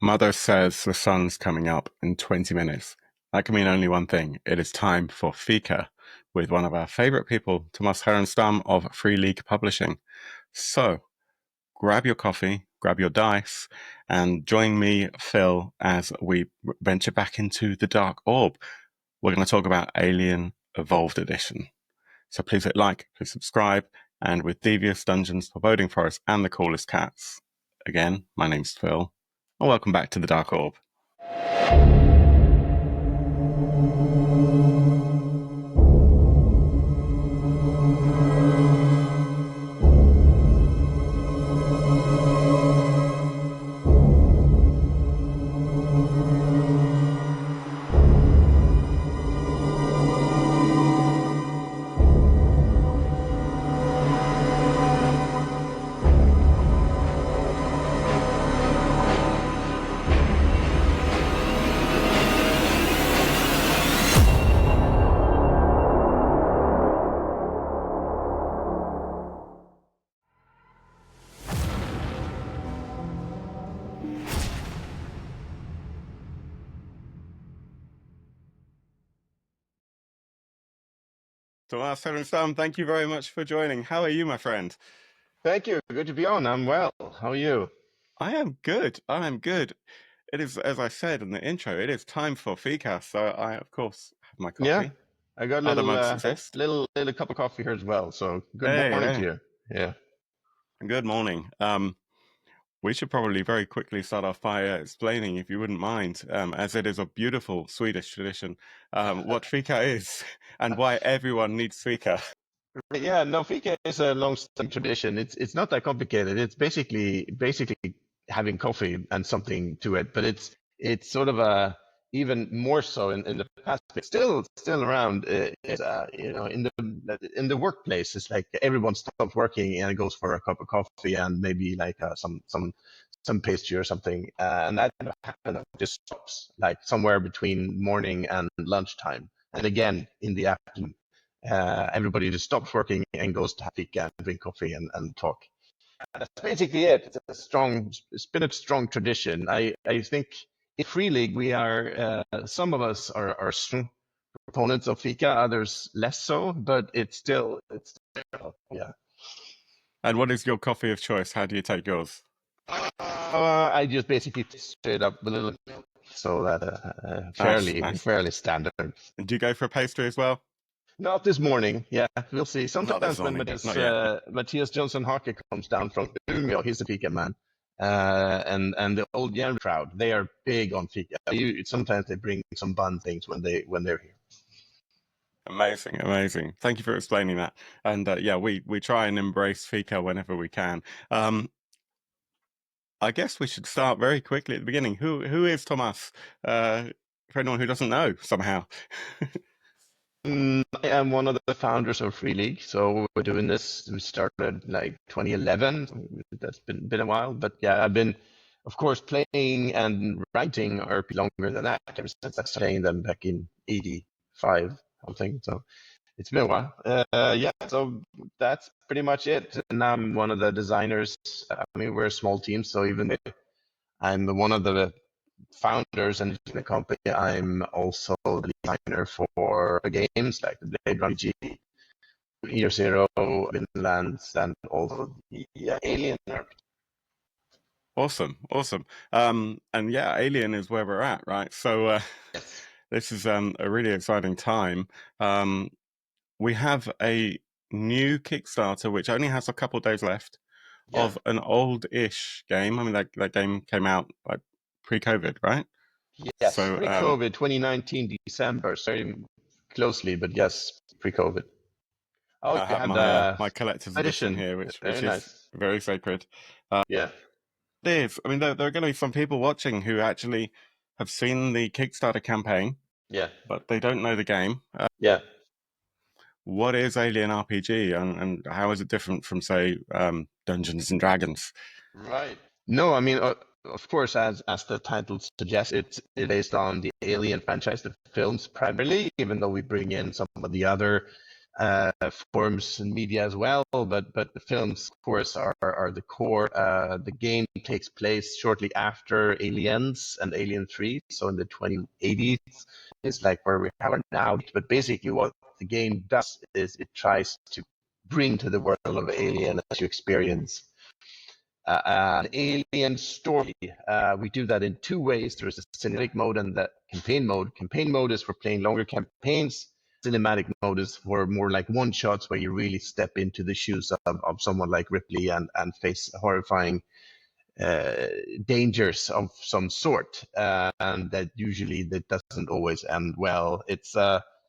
Mother says the sun's coming up in 20 minutes. That can mean only one thing. It is time for Fika with one of our favorite people, Tomas Härenstam of Free League Publishing. So grab your coffee, grab your dice, and join me, Phil, as we venture back into the Dark Orb. We're going to talk about Alien Evolved Edition. So please hit like, please subscribe, and with Devious Dungeons, Foreboding Forest, and the Coolest Cats. Again, my name's Phil, and welcome back to the Dark Orb. Tomas Härenstam, thank you very much for joining. How are you, my friend? Thank you. Good to be on. I'm well. How are you? I am good. I am good. It is, as I said in the intro, it is time for Fika. So I, of course, have my Yeah, coffee. I got a Other little, mugs exist. little cup of coffee here as well. So good Hey, morning to hey. you. Yeah. Good morning. We should probably very quickly start off by explaining, if you wouldn't mind, as it is a beautiful Swedish tradition, what Fika is and why everyone needs Fika. Yeah. No, fika is a long-standing tradition. It's not that complicated. It's basically having coffee and something to it, but it's sort of a even more so in the past. But still around. It's, in the workplace, it's like everyone stops working and goes for a cup of coffee and maybe like some pastry or something, and that happens just stops like somewhere between morning and lunchtime, and again in the afternoon. Everybody just stops working and goes to have fika and drink coffee and talk. That's basically it. It's been a strong tradition. I think in Free League we are, some of us are strong proponents of fika, others less so, but it's still, yeah. And what is your coffee of choice? How do you take yours? I just basically straight up a little milk, so that Nice, fairly nice. fairly standard. And do you go for a pastry as well? Not this morning. Yeah, we'll see. Not this Sometimes when morning. Not yet. Matthias Johnson Hake comes down from Umeå, he's a fika man. And the old young crowd, they are big on fika. Sometimes they bring some bun things when they're here. Amazing, amazing. Thank you for explaining that. And yeah, we try and embrace Fika whenever we can. I guess we should start very quickly at the beginning. Who is Tomas? For anyone who doesn't know somehow. I am one of the founders of Free League, so we're doing this. We started like 2011. That's been a while, but yeah, I've been, of course, playing and writing RP longer than that. Ever since I started playing them back in '85, something. So it's been a while. Yeah, so that's pretty much it. And I'm one of the designers. I mean, we're a small team, so even if I'm one of the founders and the company, I'm also the designer for games like the Blade Runner RPG, Year Zero, Vinlands, and also the Alien RPG. Awesome, awesome. And yeah, Alien is where we're at, right? So Yes. this is a really exciting time. Um, we have a new Kickstarter which only has a couple of days left Yeah. of an old-ish game. I mean, that game came out like pre-COVID, right? Yes. So Pre-COVID, 2019 December, very closely, but yes, pre-COVID. Oh, I you have have my the my collector's edition edition. here, which Very is nice. very sacred. Yeah. It is. I mean, there are going to be some people watching who actually have seen the Kickstarter campaign, Yeah. but they don't know the game. Yeah. What is Alien RPG, and how is it different from, say, Dungeons and Dragons? Right. No, I mean, of course, as the title suggests, it's based on the Alien franchise, the films primarily, even though we bring in some of the other forms and media as well, but the films, of course, are the core. The game takes place shortly after Aliens and Alien 3, so in the 2080s. It's like where we are now. But basically, what the game does is it tries to bring to the world of Alien as you experience an Alien story. We do that in two ways. There's a cinematic mode and the campaign mode. Campaign mode is for playing longer campaigns. Cinematic mode is for more like one shots where you really step into the shoes of someone like Ripley and face horrifying dangers of some sort, and that usually that doesn't always end well. It's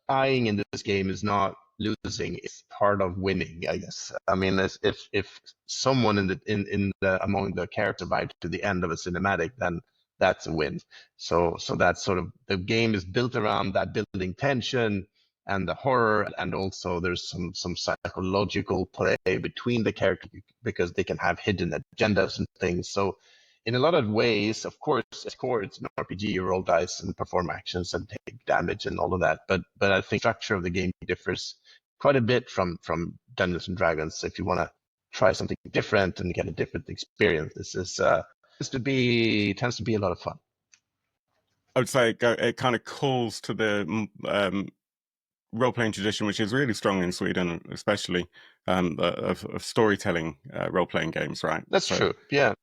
dying in this game is not losing; it's part of winning, I guess. I mean, if someone in the among the characters survives to the end of a cinematic, then that's a win. So that's sort of the game is built around that building tension and the horror, and also there's some psychological play between the characters because they can have hidden agendas and things. So in a lot of ways, of course, at core it's an RPG. You roll dice and perform actions and take damage and all of that. But I think the structure of the game differs quite a bit from Dungeons and Dragons. If you want to try something different and get a different experience, this is tends to be a lot of fun. I would say it kind of calls to the role-playing tradition, which is really strong in Sweden, especially of storytelling role-playing games, right? That's true. Yeah.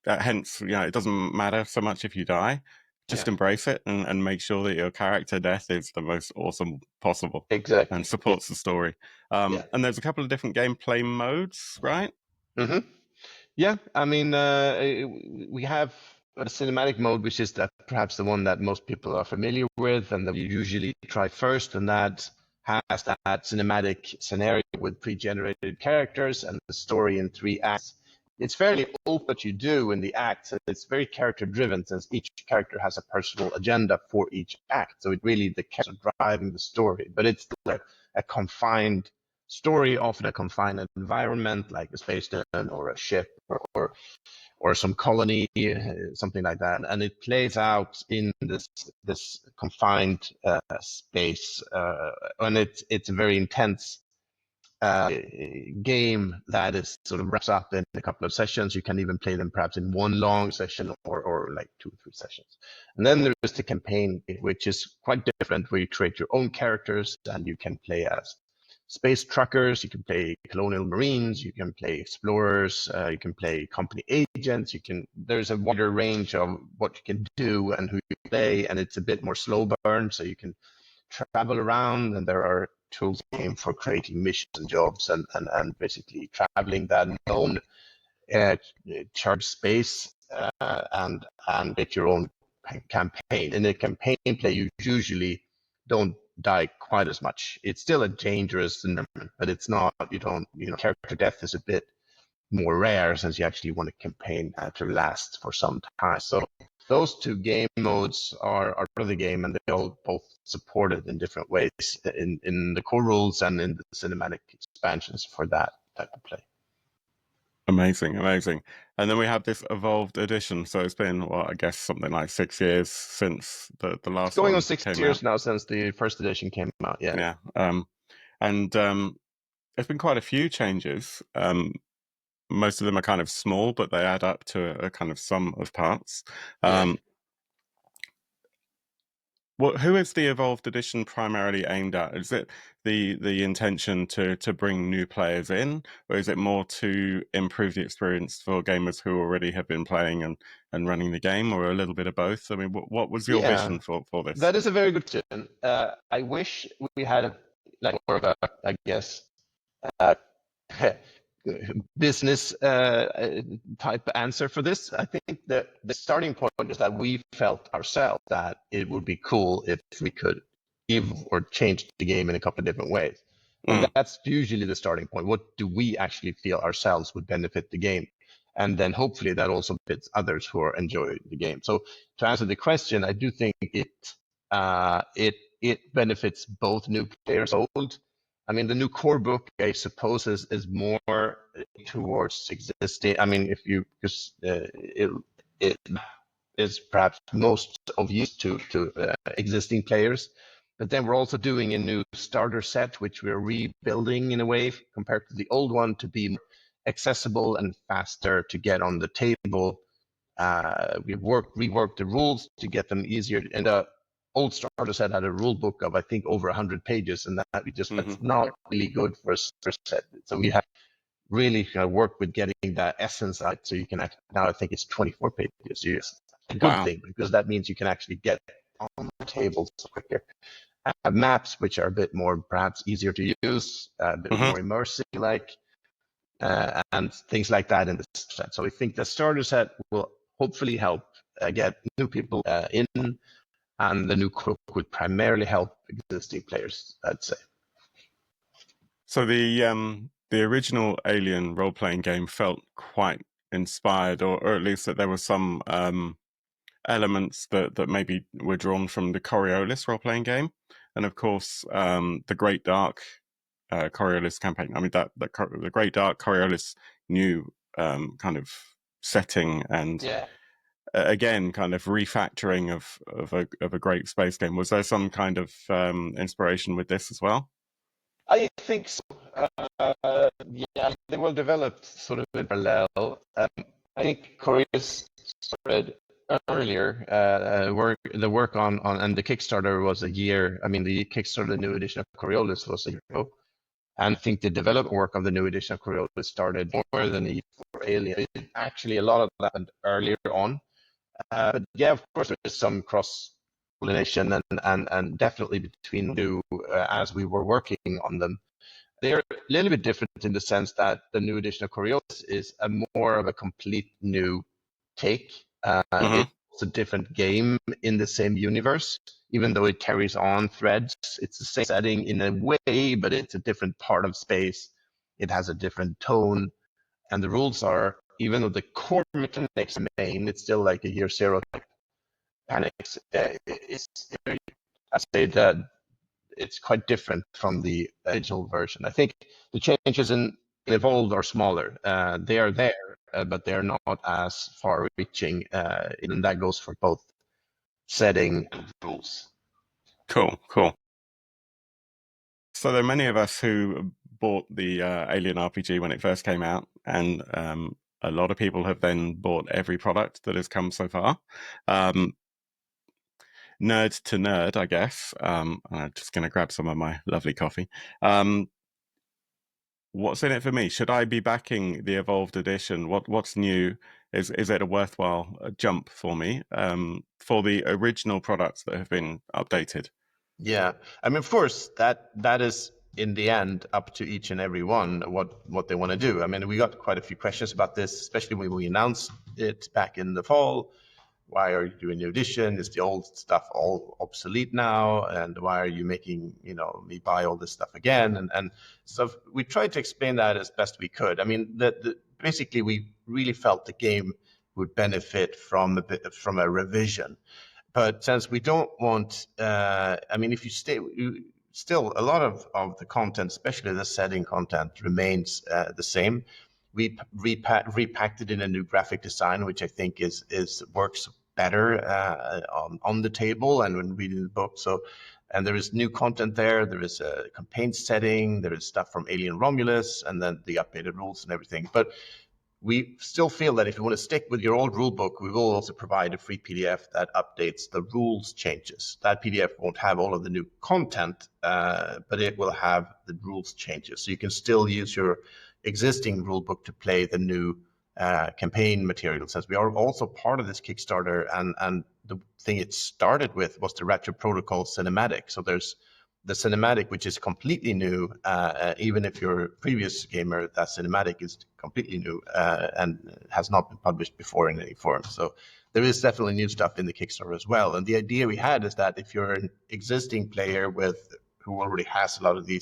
Hence, it doesn't matter so much if you die. Just embrace it and make sure that your character death is the most awesome possible. Exactly. And supports the story. And there's a couple of different gameplay modes, right? Mm-hmm. Yeah, I mean, we have a cinematic mode, which is perhaps the one that most people are familiar with and that you usually try first, and that has that cinematic scenario with pre-generated characters and the story in 3 acts. It's fairly open what you do in the acts, and it's very character-driven since each character has a personal agenda for each act. So it really, the characters are driving the story, but it's still a confined story, often a confined environment like a space station or a ship or some colony, something like that, and it plays out in this confined space, and it's a very intense game that is sort of wraps up in a couple of sessions. You can even play them perhaps in one long session or like 2 or 3 sessions. And then there's the campaign, which is quite different, where you create your own characters and you can play as space truckers, you can play colonial marines, you can play explorers, you can play company agents. There's a wider range of what you can do and who you play, and it's a bit more slow burn, so you can travel around, and there are tools in the game for creating missions and jobs and basically traveling that known charge space and make your own campaign. In a campaign play, you usually don't die quite as much. It's still a dangerous environment, but it's not, character death is a bit more rare since you actually want a campaign to last for some time. So those 2 game modes are part of the game, and they all both supported in different ways in the core rules and in the cinematic expansions for that type of play. Amazing. And then we have this evolved edition. So it's been, I guess something like 6 years since the last it's going one on 6 years out. Now since the first edition came out. Yeah. And there's been quite a few changes. Most of them are kind of small, but they add up to a kind of sum of parts. Who is the Evolved Edition primarily aimed at? Is it the intention to bring new players in, or is it more to improve the experience for gamers who already have been playing and running the game, or a little bit of both? I mean, what was your vision for this? That is a very good question. I wish we had more of a, I guess, business type answer for this. I think that the starting point is that we felt ourselves that it would be cool if we could give or change the game in a couple of different ways. And that's usually the starting point. What do we actually feel ourselves would benefit the game? And then hopefully that also fits others who are enjoying the game. So to answer the question, I do think it benefits both new players and old. I mean, the new core book, I suppose, is more towards existing. I mean, because it is perhaps most of use to existing players. But then we're also doing a new starter set, which we're rebuilding in a way compared to the old one to be accessible and faster to get on the table. We've reworked the rules to get them easier. And the old starter set had a rule book of, I think, over 100 pages, and that's not really good for a starter set. So we have really worked with getting that essence out. So you can actually, now I think it's 24 pages. Yes, a good thing, because that means you can actually get on the table quicker. Maps, which are a bit more perhaps easier to use, a bit more immersive, and things like that in the set. So we think the starter set will hopefully help get new people in, and the new cook would primarily help existing players, I'd say. So the original Alien role-playing game felt quite inspired, or at least that there were some elements that maybe were drawn from the Coriolis role-playing game, and of course the Great Dark Coriolis campaign. I mean the Great Dark Coriolis new kind of setting, and again kind of refactoring of a great space game. Was there some kind of inspiration with this as well? I think so. Yeah, they were developed sort of in parallel. I think Coriolis started earlier. The work on and the Kickstarter was a year. I mean, the Kickstarter, the new edition of Coriolis was a year ago. And I think the development work of the new edition of Coriolis started more than a year for Alien. Actually, a lot of that happened earlier on. But yeah, of course, there is some cross-pollination and definitely between two as we were working on them. They're a little bit different in the sense that the new edition of Coriolis is a more of a complete new take. It's a different game in the same universe, even though it carries on threads. It's the same setting in a way, but it's a different part of space. It has a different tone, and the rules are, even though the core mechanics remain, it's still like a year zero mechanics. I say that it's quite different from the original version. I think the changes in Evolved are smaller. They are there, but they're not as far-reaching, and that goes for both setting and rules. Cool. So there are many of us who bought the Alien RPG when it first came out, and a lot of people have then bought every product that has come so far. Nerd to nerd, I guess. I'm just going to grab some of my lovely coffee. What's in it for me? Should I be backing the Evolved Edition? What's new? Is it a worthwhile jump for me for the original products that have been updated? Yeah, I mean, of course, that is in the end up to each and every one what they want to do. I mean, we got quite a few questions about this, especially when we announced it back in the fall. Why are you doing new edition? Is the old stuff all obsolete now? And why are you making me buy all this stuff again? And so we tried to explain that as best we could. I mean, basically we really felt the game would benefit from a revision. But since we don't want, I mean, if you still a lot of the content, especially the setting content, remains the same. We repacked it in a new graphic design, which I think works better on the table and when reading the book. So, and there is new content there. There is a campaign setting. There is stuff from Alien Romulus, and then the updated rules and everything. But we still feel that if you want to stick with your old rule book, we will also provide a free PDF that updates the rules changes. That PDF won't have all of the new content, but it will have the rules changes. So you can still use your existing rule book to play the new campaign material. Since we are also part of this Kickstarter, and the thing it started with was the Rapture Protocol cinematic. So there's the cinematic, which is completely new. Even if you're a previous gamer, that cinematic is completely new and has not been published before in any form. So there is definitely new stuff in the Kickstarter as well. And the idea we had is that if you're an existing player who already has a lot of the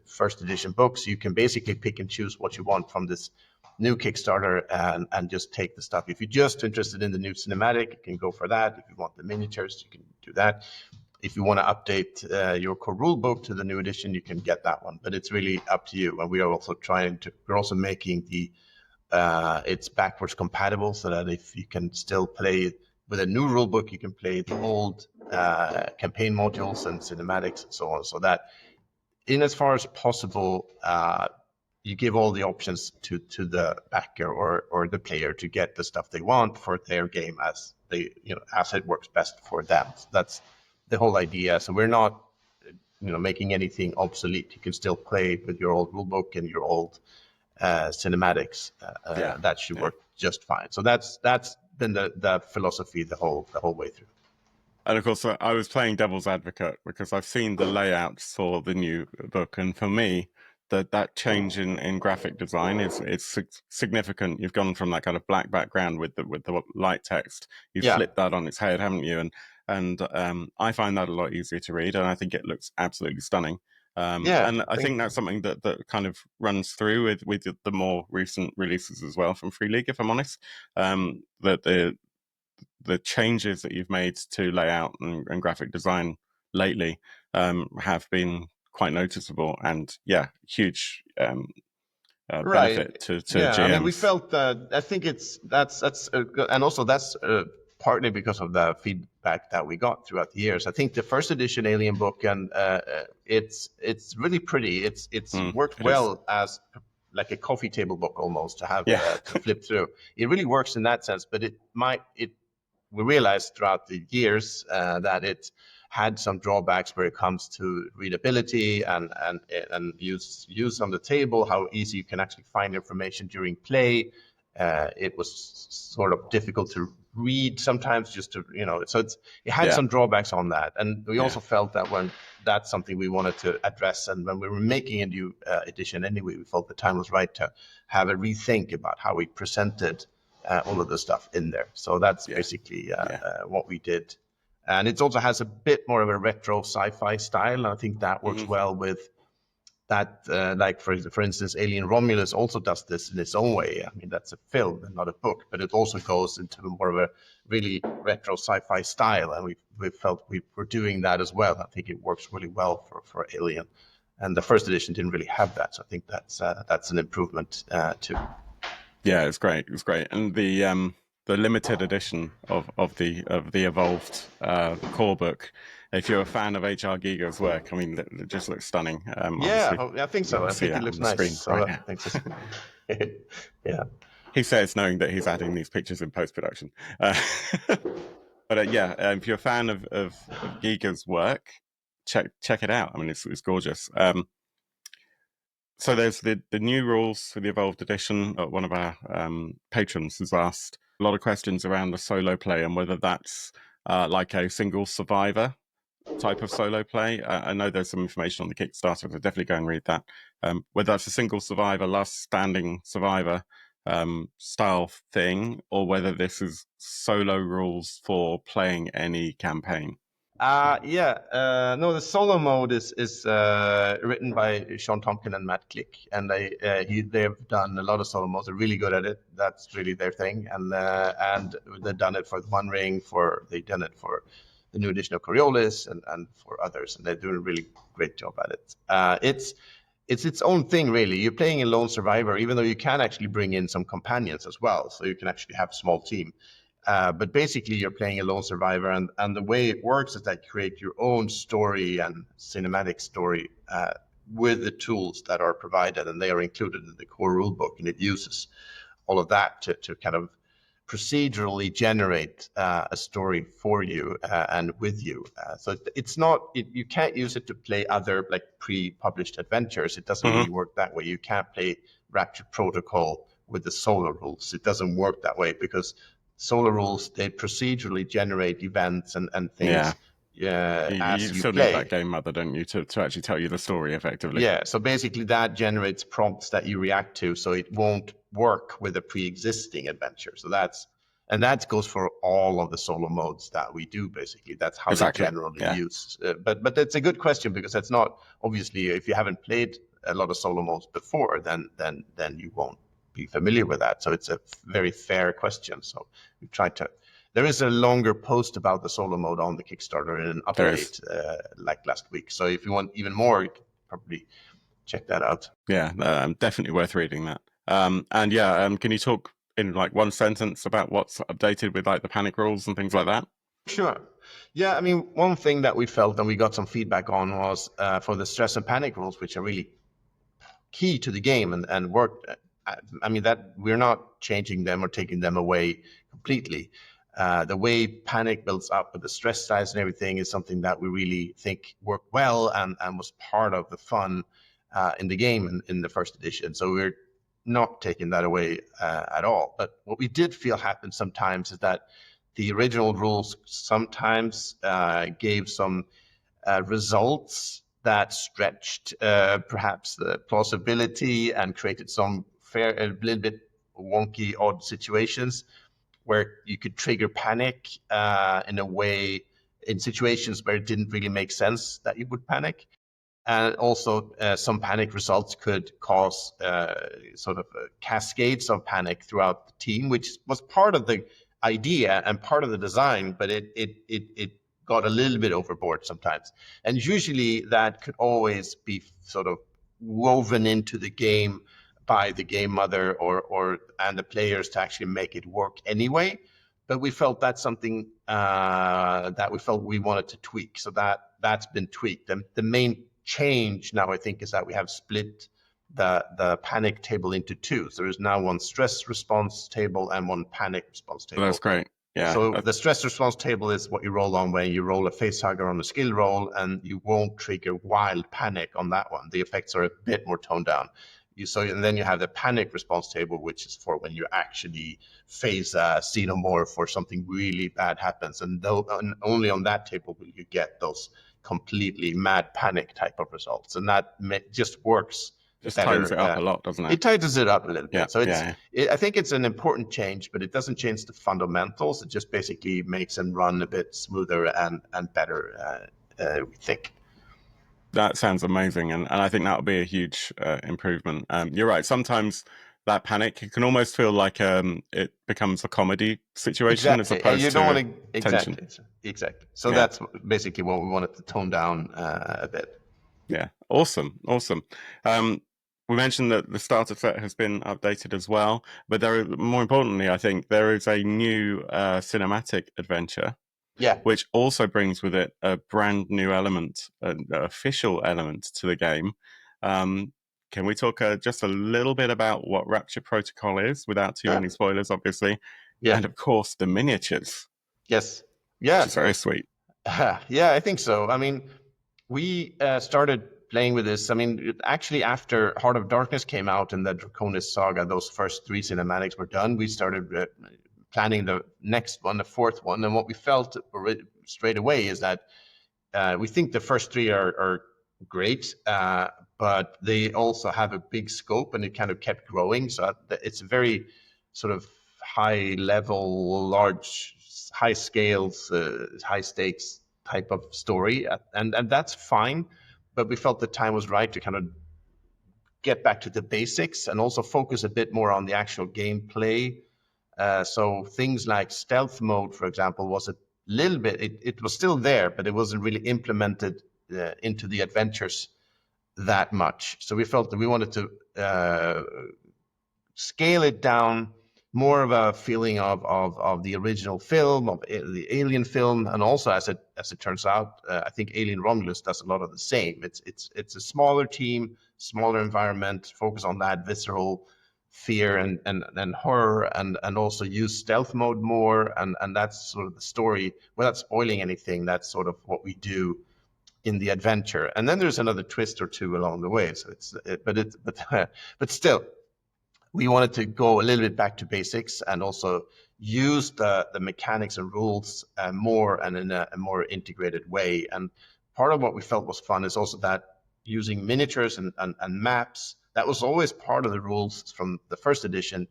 first edition books, you can basically pick and choose what you want from this new Kickstarter and just take the stuff. If you're just interested in the new cinematic, you can go for that. If you want the miniatures, you can do that. If you want to update your core rule book to the new edition, you can get that one. But it's really up to you. And we are also we're also making it's backwards compatible so that if you can still play with a new rule book, you can play the old campaign modules and cinematics and so on, so that in as far as possible, you give all the options to the backer or the player to get the stuff they want for their game as they, as it works best for them. So that's the whole idea. So we're not, making anything obsolete. You can still play with your old rulebook and your old cinematics. That should work just fine. So that's been the philosophy the whole way through. And of course, I was playing devil's advocate because I've seen the layouts for the new book, and for me, that change in graphic design is significant. You've gone from that kind of black background with the light text. You've flipped that on its head, haven't you? And I find that a lot easier to read, and I think it looks absolutely stunning. And I think that's something that kind of runs through with the more recent releases as well from Free League, if I'm honest. That the changes that you've made to layout and graphic design lately have been quite noticeable, and huge benefit to GMs. I mean, we felt that. I think that's and also that's partly because of the feedback that we got throughout the years. I think the first edition Alien book, and it's really pretty. It's worked well as like a coffee table book almost to have to flip through. It really works in that sense, but we realized throughout the years that it had some drawbacks where it comes to readability and use on the table, how easy you can actually find information during play. It was sort of difficult to read sometimes, just to, so it had some drawbacks on that. And we also felt that when that's something we wanted to address, and when we were making a new edition anyway, we felt the time was right to have a rethink about how we presented all of the stuff in there. So that's basically what we did. And it also has a bit more of a retro sci-fi style. And I think that works well with that. Like, for instance, Alien Romulus also does this in its own way. I mean, that's a film and not a book, but it also goes into more of a really retro sci-fi style. And we felt we were doing that as well. I think it works really well for Alien. And the first edition didn't really have that. So I think that's an improvement too. Yeah, it's great. It's great, and the limited edition of the Evolved core book. If you're a fan of H.R. Giger's work, I mean, it just looks stunning. I think so. I think it looks nice. He says, knowing that he's adding these pictures in post production. But if you're a fan of Giger's work, check it out. I mean, it's gorgeous. So there's the new rules for the Evolved Edition. One of our patrons has asked a lot of questions around the solo play and whether that's like a single survivor type of solo play. I know there's some information on the Kickstarter, so definitely go and read that. Whether that's a single survivor, last standing survivor style thing, or whether this is solo rules for playing any campaign. No, the solo mode is written by Sean Tompkin and Matt Click, and they've done a lot of solo modes. They're really good at it. That's really their thing, and they've done it for the One Ring. They've done it for the new edition of Coriolis and for others, and they're doing a really great job at it. It's its own thing, really. You're playing a lone survivor, even though you can actually bring in some companions as well, so you can actually have a small team. But basically, you're playing a lone survivor, and the way it works is that you create your own story and cinematic story with the tools that are provided, and they are included in the core rulebook, and it uses all of that to kind of procedurally generate a story for you and with you. So it's not, you can't use it to play other like pre-published adventures. It doesn't really work that way. You can't play Rapture Protocol with the solo rules. It doesn't work that way because solo rules, they procedurally generate events and things. As you still play. need that game mother, don't you, to actually tell you the story effectively. Yeah, so basically that generates prompts that you react to, so it won't work with a pre-existing adventure. So that goes for all of the solo modes that we do. Basically, that's how they generally use. But that's a good question, because that's not, obviously, if you haven't played a lot of solo modes before, then you won't be familiar with that. So it's a very fair question. So we tried to. There is a longer post about the solo mode on the Kickstarter in an update like last week. So if you want even more, you can probably check that out. Yeah, definitely worth reading that. Can you talk in like one sentence about what's updated with like the panic rules and things like that? Sure. Yeah, I mean, one thing that we felt and we got some feedback on was for the stress and panic rules, which are really key to the game and work. I mean, that we're not changing them or taking them away completely. The way panic builds up with the stress dice and everything is something that we really think worked well and was part of the fun in the game in the first edition. So we're not taking that away at all. But what we did feel happen sometimes is that the original rules sometimes gave some results that stretched perhaps the plausibility and created some a little bit wonky, odd situations where you could trigger panic in a way in situations where it didn't really make sense that you would panic. And also, some panic results could cause sort of cascades of panic throughout the team, which was part of the idea and part of the design, but it got a little bit overboard sometimes. And usually that could always be sort of woven into the game by the game mother and the players to actually make it work anyway. But we felt that's something that we felt we wanted to tweak. So that's been tweaked. The main change now, I think, is that we have split the panic table into two. So there is now one stress response table and one panic response table. That's great. Yeah. So the stress response table is what you roll on when you roll a facehugger on a skill roll, and you won't trigger wild panic on that one. The effects are a bit more toned down. And then you have the panic response table, which is for when you actually phase xenomorph or something really bad happens, and only on that table will you get those completely mad panic type of results, and that just works. Just tightens it up a lot, doesn't it? It tightens it up a little bit. Yeah, So I think it's an important change, but it doesn't change the fundamentals. It just basically makes them run a bit smoother and better, we think. That sounds amazing, and I think that would be a huge improvement. You're right. Sometimes that panic, it can almost feel like it becomes a comedy situation as opposed you don't to want to, tension. Exactly. So that's basically what we wanted to tone down a bit. Yeah, awesome. We mentioned that the starter set has been updated as well, but more importantly, I think there is a new cinematic adventure. Yeah. Which also brings with it a brand new element, an official element to the game. Can we talk just a little bit about what Rapture Protocol is, without too many spoilers, obviously? Yeah. And of course, the miniatures. Yes. Yeah. Which is very sweet. Yeah, I think so. I mean, we started playing with this. I mean, actually, after Heart of Darkness came out and the Draconis Saga, those first 3 cinematics were done, we started planning the next one, the 4th one. And what we felt straight away is that we think the first 3 are great, but they also have a big scope, and it kind of kept growing. So it's a very sort of high level, large, high scales, high stakes type of story. And that's fine. But we felt the time was right to kind of get back to the basics and also focus a bit more on the actual gameplay. So things like stealth mode, for example, was a little bit, it was still there, but it wasn't really implemented into the adventures that much. So we felt that we wanted to scale it down, more of a feeling of the original film, of the Alien film, and also as it turns out, I think Alien Romulus does a lot of the same. It's a smaller team, smaller environment, focus on that visceral fear and horror, and also use stealth mode more, and that's sort of the story. Without spoiling anything, that's sort of what we do in the adventure. And then there's another twist or two along the way. So but still, we wanted to go a little bit back to basics and also use the mechanics and rules more and in a more integrated way. And part of what we felt was fun is also that using miniatures and maps, that was always part of the rules from the first edition,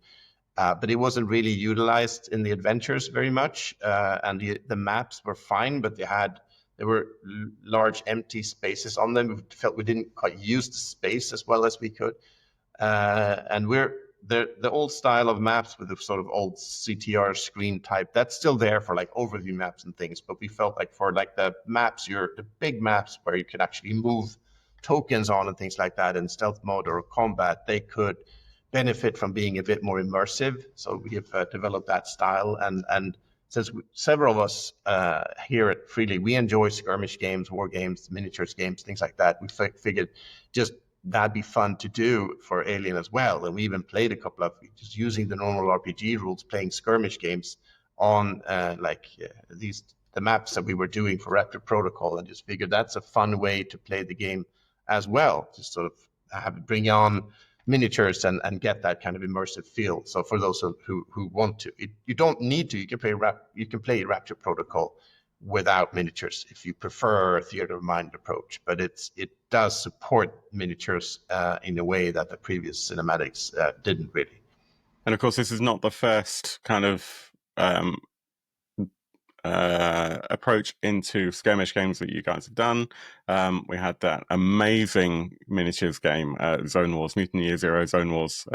but it wasn't really utilized in the adventures very much. And the maps were fine, but there were large empty spaces on them. We felt we didn't quite use the space as well as we could. And the old style of maps with the sort of old CTR screen type, that's still there for like overview maps and things. But we felt like for like the maps, the big maps where you could actually move tokens on and things like that in stealth mode or combat, they could benefit from being a bit more immersive. So we have developed that style, and since several of us here at Freely, we enjoy skirmish games, war games, miniatures games, things like that. We figured just that'd be fun to do for Alien as well. And we even played a couple of just using the normal RPG rules, playing skirmish games on the maps that we were doing for Rapture Protocol, and just figured that's a fun way to play the game as well, to sort of bring on miniatures and get that kind of immersive feel. So for those who want to, you don't need to. You can play Rapture Protocol without miniatures if you prefer a theater of mind approach. But it does support miniatures in a way that the previous cinematics didn't really. And of course, this is not the first kind of approach into skirmish games that you guys have done. We had that amazing miniatures game, Zone Wars, Mutant Year Zero Zone Wars,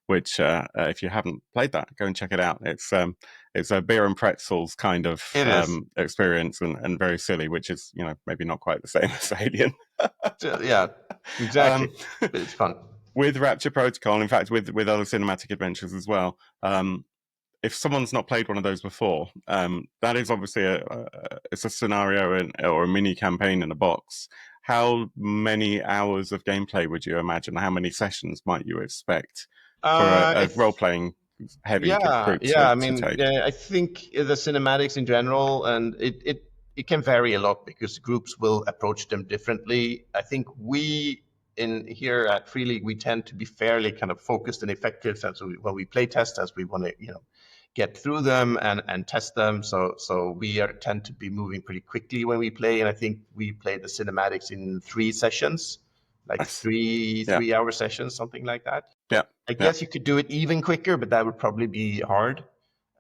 which if you haven't played that, go and check it out. It's a beer and pretzels kind of experience, and very silly, which is, you know, maybe not quite the same as Alien. Yeah, exactly. But it's fun. With Rapture Protocol, in fact, with other cinematic adventures as well, if someone's not played one of those before, that is obviously it's a scenario or a mini campaign in a box. How many hours of gameplay would you imagine? How many sessions might you expect for a role-playing heavy group to take? I think the cinematics in general, and it can vary a lot because groups will approach them differently. I think here at Free League, we tend to be fairly kind of focused and effective. So when we play test, as we want to, get through them and test them. So we tend to be moving pretty quickly when we play. And I think we play the cinematics in 3 sessions, like nice. 3-hour sessions, something like that. Yeah. I guess you could do it even quicker, but that would probably be hard.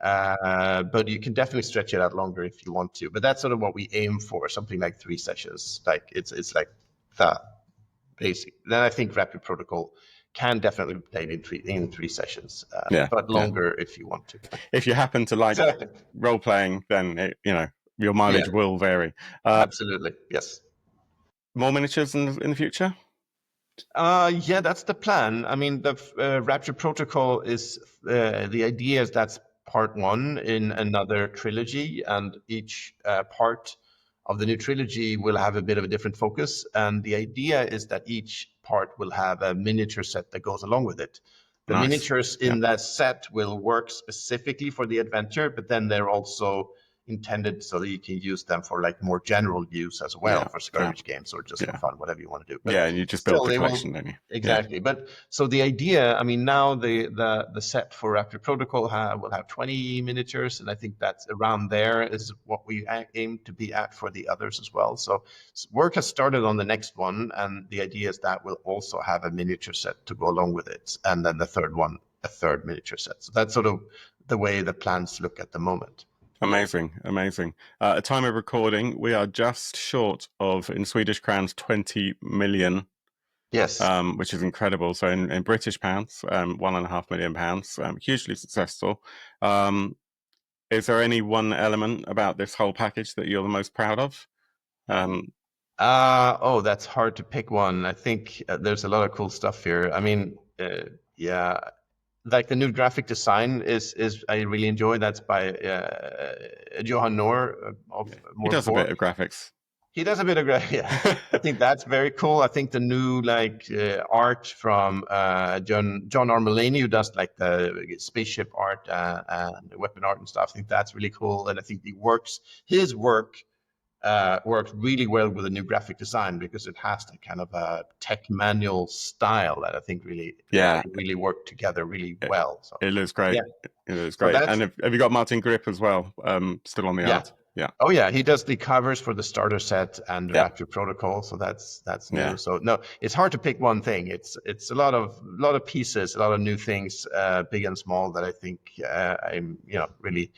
But you can definitely stretch it out longer if you want to. But that's sort of what we aim for, something like 3 sessions. Like it's like the basic. Then I think Rapture Protocol can definitely be played in 3 sessions, but longer if you want to. If you happen to like role playing, then your mileage will vary. Absolutely, yes. More miniatures in the future? Yeah, that's the plan. I mean, the Rapture Protocol is the idea is that's part 1 in another trilogy, and each part of the new trilogy will have a bit of a different focus. And the idea is that each part will have a miniature set that goes along with it. The miniatures in that set will work specifically for the adventure, but then they're also intended so that you can use them for like more general use as well, for skirmish games or just for fun, whatever you want to do. But and you just build the collection, don't you? Exactly. But so the idea, I mean, now the set for Rapture Protocol will have 20 miniatures, and I think that's around there is what we aim to be at for the others as well. So work has started on the next one, and the idea is that we'll also have a miniature set to go along with it, and then the third one, a third miniature set. So that's sort of the way the plans look at the moment. Amazing. At time of recording, we are just short of, in Swedish crowns, 20 million. Yes. Which is incredible. So in British pounds, £1.5 million, hugely successful. Is there any one element about this whole package that you're the most proud of? That's hard to pick one. I think there's a lot of cool stuff here. I mean, like the new graphic design is I really enjoy. That's by Johan Noor. He does a bit of graphics. He does a bit of graphics. Yeah. I think that's very cool. I think the new art from John R. Mulaney, who does like the spaceship art and the weapon art and stuff. I think that's really cool, and I think his work works really well with the new graphic design because it has that kind of a tech manual style that I think really work together really well. So it looks great. It looks great. And have you got Martin Grip as well? Still on the art? Yeah. Oh yeah, he does the covers for the starter set and Rapture Protocol, so that's new. Yeah. So no, it's hard to pick one thing. It's a lot of pieces, a lot of new things, big and small, that I think I'm we're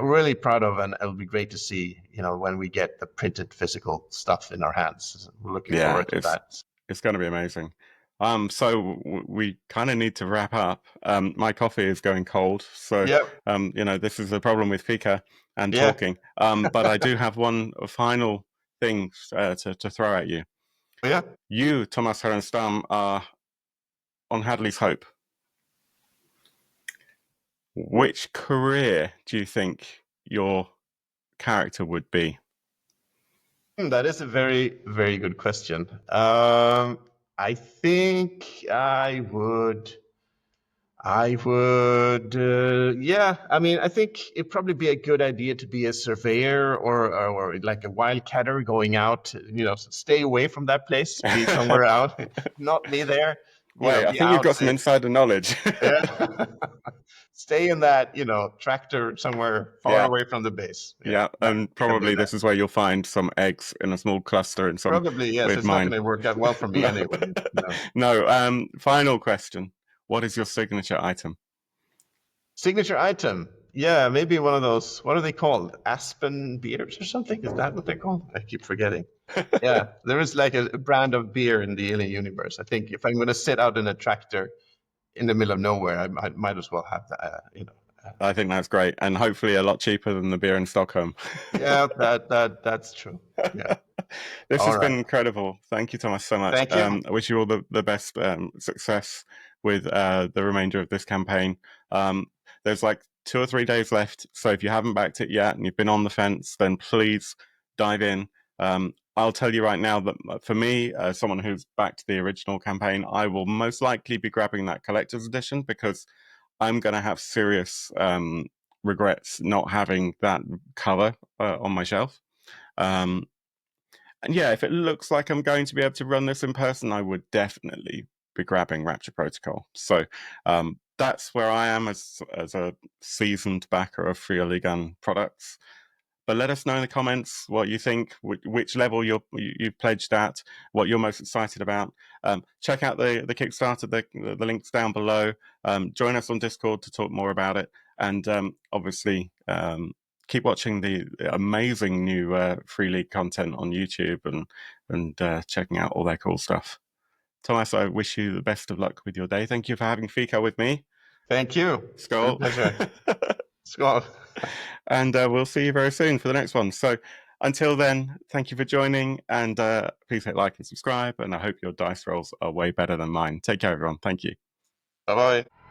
really proud of, and it'll be great to see when we get the printed physical stuff in our hands. We're looking forward to that. It's going to be amazing. So we kind of need to wrap up. My coffee is going cold, so this is the problem with Fika and talking. But I do have one final thing to throw at you. Yeah. You, Tomas Härenstam, are on Hadley's Hope. Which career do you think your character would be? That is a very, very good question. I think yeah. I mean, I think it'd probably be a good idea to be a surveyor or like a wildcatter going out. Stay away from that place. Be somewhere out, not be there. Wait, I Be think you've out. got some insider knowledge. Yeah. Stay in that, tractor somewhere far Yeah. away from the base. Yeah, and Can do probably that. this is where you'll find some eggs in a small cluster in some Probably yes. weird It's not going mine. to work out well for me No. anyway. No. No, final question. What is your signature item? Signature item. Yeah, maybe one of those. What are they called? Aspen beers or something? Is that what they're called? I keep forgetting. Yeah, there is like a brand of beer in the alien universe. I think if I'm going to sit out in a tractor in the middle of nowhere, I might as well have that. I think that's great, and hopefully a lot cheaper than the beer in Stockholm. Yeah, that's true. Yeah. This All has been right. incredible. Thank you, Thomas, so much. Thank you. I wish you all the best success with the remainder of this campaign. There's like 2 or 3 days left, so if you haven't backed it yet and you've been on the fence, then please dive in. I'll tell you right now that for me, as someone who's backed the original campaign, I will most likely be grabbing that collector's edition because I'm going to have serious regrets not having that cover on my shelf. And yeah, if it looks like I'm going to be able to run this in person, I would definitely be grabbing Rapture Protocol. So that's where I am as a seasoned backer of Free League Gun products. But let us know in the comments what you think, which level you've pledged at, what you're most excited about. Check out the Kickstarter, the links down below. Join us on Discord to talk more about it. And obviously, keep watching the amazing new Free League content on YouTube and checking out all their cool stuff. Thomas, I wish you the best of luck with your day. Thank you for having Fika with me. Thank you. Skål. Pleasure. Skål. And we'll see you very soon for the next one. So until then, thank you for joining, and please hit like and subscribe, and I hope your dice rolls are way better than mine. Take care, everyone. Thank you. Bye-bye.